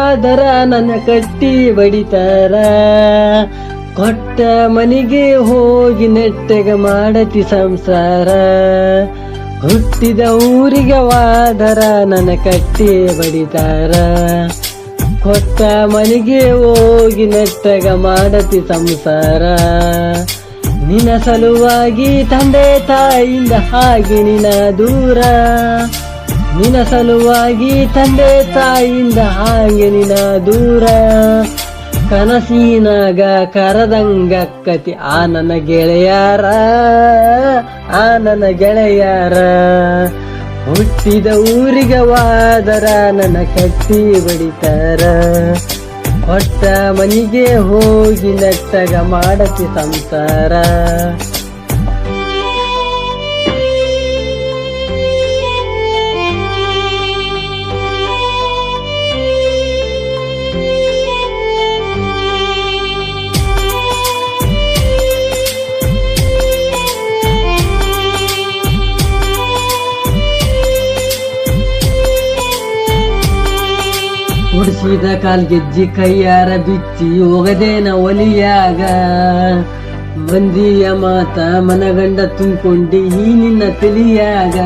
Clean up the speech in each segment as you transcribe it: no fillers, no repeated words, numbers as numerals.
ವಾದರ ನನ್ನ ಕಟ್ಟಿ ಬಡಿತಾರ. ಕೊಟ್ಟ ಮನೆಗೆ ಹೋಗಿ ನೆಟ್ಟಗ ಮಾಡತಿ ಸಂಸಾರ. ಹುಟ್ಟಿದ ಊರಿಗೆ ವಾದರ ನನ್ನ ಕಟ್ಟಿ ಬಡಿತಾರ. ಕೊಟ್ಟ ಮನೆಗೆ ಹೋಗಿ ನೆಟ್ಟಗ ಮಾಡತಿ ಸಂಸಾರ. ನಿನ್ನ ಸಲುವಾಗಿ ತಂದೆ ತಾಯಿಯಿಂದ ಹಾಗೆ ನಿನ್ನ ದೂರ. ನಿನ್ನ ಸಲುವಾಗಿ ತಂದೆ ತಾಯಿಯಿಂದ ಹಾಗೆ ನಿನ್ನ ದೂರ. ಕನಸಿನಾಗ ಕರದಂಗಕ್ಕತಿ ಆ ನನ್ನ ಗೆಳೆಯಾರ, ಆ ನನ್ನ ಗೆಳೆಯಾರ. ಹುಟ್ಟಿದ ಊರಿಗೆ ವಾದರ ನನ್ನ ಕಟ್ಟಿ ಬಡಿತಾರ. ಕೊಟ್ಟ ಮನೆಗೆ ಹೋಗಿ ನೆಟ್ಟಗ ಮಾಡತಿ ಸಂಸಾರ. ಉಡಿಸಿದ ಕಾಲ್ಗೆಜ್ಜಿ ಕೈಯಾರ ಬಿಚ್ಚಿ ಹೋಗದೇನ ಒಲಿಯಾಗ. ಮಂದಿಯ ಮಾತ ಮನಗಂಡ ತುಂಬಿಕೊಂಡಿ ಈ ನಿನ್ನ ತಿಳಿಯಾಗ.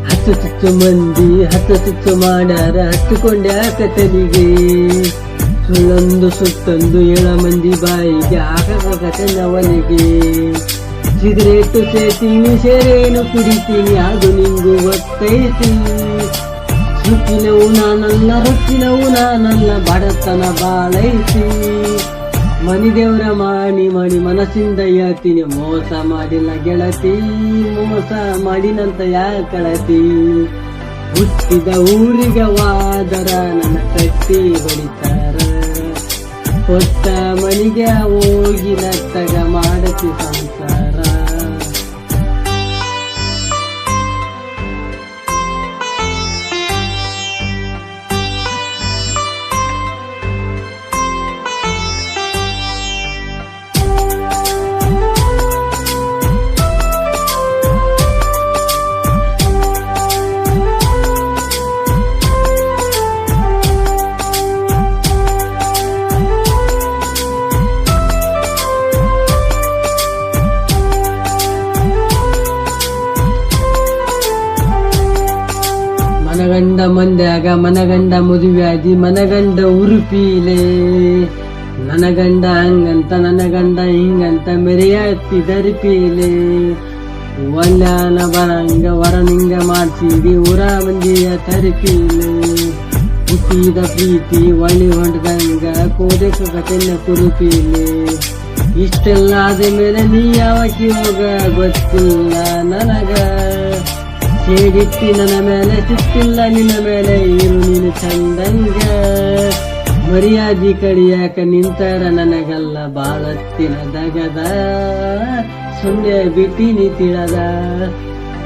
ಹತ್ತು ತುತ್ತು ಮಂದಿ ಹತ್ತು ತುತ್ತು ಮಾಡ್ಯಾರ ಹತ್ತುಕೊಂಡೆ ಆಕ ತಲಿಗೆ. ಸುಳ್ಳೊಂದು ಸುತ್ತೊಂದು 7 ಮಂದಿ ಬಾಯಿಗೆ ಹಾಕಕತೆನ ಒಲಿಗೆ. ಸಿಗರೇಟು ಸೇತೀನಿ ಸೇರೇನು ಕುಡಿತೀನಿ ಅದು ನಿಂಗು ಗೊತ್ತೈತಿ. ಸುತ್ತಿನವು ನಾನಲ್ಲ ರೊಚ್ಚಿನವು ನಾನಲ್ಲ ಬಡತನ ಬಾಳೈತಿ. ಮನಿ ದೇವ್ರ ಮಾಡಿ ಮಾಡಿ ಮನಸ್ಸಿಂದ ಹೇಳ್ತೀನಿ ಮೋಸ ಮಾಡಿಲ್ಲ ಗೆಳತಿ, ಮೋಸ ಮಾಡಿನಂತ ಯಾಕಳತಿ. ಹುಟ್ಟಿದ ಊರಿಗೆ ವಾದರ ನನ್ನ ಕಟ್ಟಿ ಬಡಿತಾರ. ಕೊಟ್ಟ ಮನಿಗೆ ಹೋಗಿ ನಟ್ಟಗ ಮಾಡತಿ ಸಂಸಾರ. ಮನಗಂಡ ಮಂದ್ಯಾಗ ಮನಗಂಡ ಮದುವ್ಯಾದಿ ಮನಗಂಡ ಉರುಪೀಲೆ. ನನ್ನ ಗಂಡ ಹಂಗಂತ ನನ್ನ ಗಂಡ ಹಿಂಗಂತ ಮೆರೆಯತ್ತಿ ದರಿಪೀಲೆ. ಒಲ್ಯಾನ ಬರಂಗ ವರನಿಂಗ ಮಾಡ್ಸಿದಿ ಊರ ಮಂದಿಯ ತರಿಪೀಲೆ. ಹುಟ್ಟಿದ ಪ್ರೀತಿ ಒಳ್ಳಿ ಹೊಂಟದಂಗ ಕೋದಕ ಕತೆನ್ನ ಕುರುಪೀಲೆ. ಇಷ್ಟೆಲ್ಲ ಆದ ಮೇಲೆ ನೀ ಯಾವಕ್ಕೆ ಹೋಗ ಗೊತ್ತಿಲ್ಲ ನನಗ. ಸೇಡಿತ್ತಿ ನನ್ನ ಮೇಲೆ ಸಿಟ್ಟಿಲ್ಲ ನಿನ್ನ ಮೇಲೆ ಇರು ನೀನು ಚಂದಂಗ. ಮರ್ಯಾದಿ ಕಡಿಯಾಕ ನಿಂತರ ನನಗಲ್ಲ ಬಾಳತ್ತಿನ ದಗದ. ಸುಮ್ಮನೆ ಬಿಟ್ಟಿನಿ ತಿಳದ.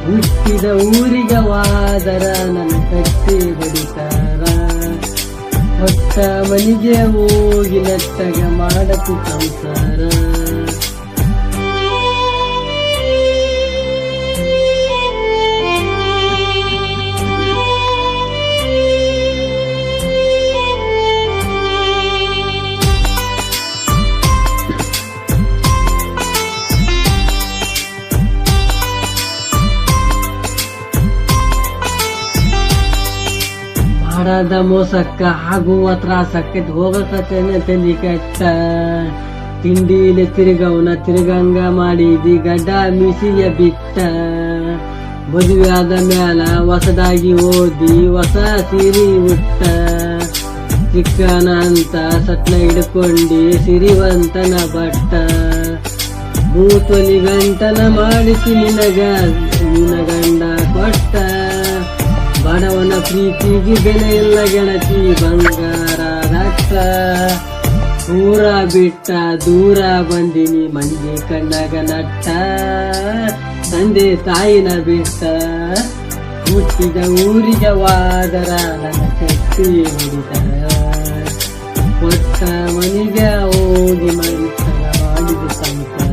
ಹುಟ್ಟಿದ ಊರಿಗೆ ವಾದರ ನನ್ನ ಕಟ್ಟಿ ಬಡಿತಾರ. ಹೊತ್ತ ಮನಿಗೆ ಹೋಗಿ ನೆಟ್ಟಗ ಮಾಡತಿ ಸಂಸಾರ. ಮಾಡದ ಮೋಸಕ್ಕ ಆಗುವ ತ್ರಾಸಕ್ಕೈತಿ ಹೋಗಕತ್ತೇನೆ ತಲಿ ಕೆಟ್ಟ. ತಿಂಡಿಲೆ ತಿರುಗವನ ತಿರುಗಂಗ ಮಾಡಿದಿ ಗಡ್ಡ ಮೀಸಿಯ ಬಿಟ್ಟ. ಮದುವೆ ಆದ ಮ್ಯಾಲ ಹೊಸದಾಗಿ ಓದಿ ಹೊಸ ಸಿರಿ ಉಟ್ಟ. ಚಿಕ್ಕನ ಅಂತ ಸಟ್ನ ಹಿಡ್ಕೊಂಡಿ ಸಿರಿವಂತನ ಬಟ್ಟ. ಮೂತೊಲಿ ಗಂಟನ ಮಾಡಿಸಿ ನಿನಗ ನಿನ್ನ ಗಂಡ ಕೊಟ್ಟ. ಬಡವನ ಪ್ರೀತಿಗೆ ಬೆಲೆ ಇಲ್ಲ ಗೆಳತಿ ಬಂಗಾರ ರಕ್ತ. ಊರ ಬಿಟ್ಟ ದೂರ ಬಂದಿನಿ ಮಂದಿ ಕಣ್ಣಾಗ ನಟ್ಟ. ತಂದೆ ತಾಯಿನ ಬಿಟ್ಟ ಹುಟ್ಟಿದ ಊರಿಗೆ ವಾದರ ನನ್ನ ಕಟ್ಟಿ ಹಿಡಿತಾರ. ಕೊಟ್ಟ ಮನಿಗೆ ಹೋಗಿ ಮಾಡಿದ ಸಂಸಾರ.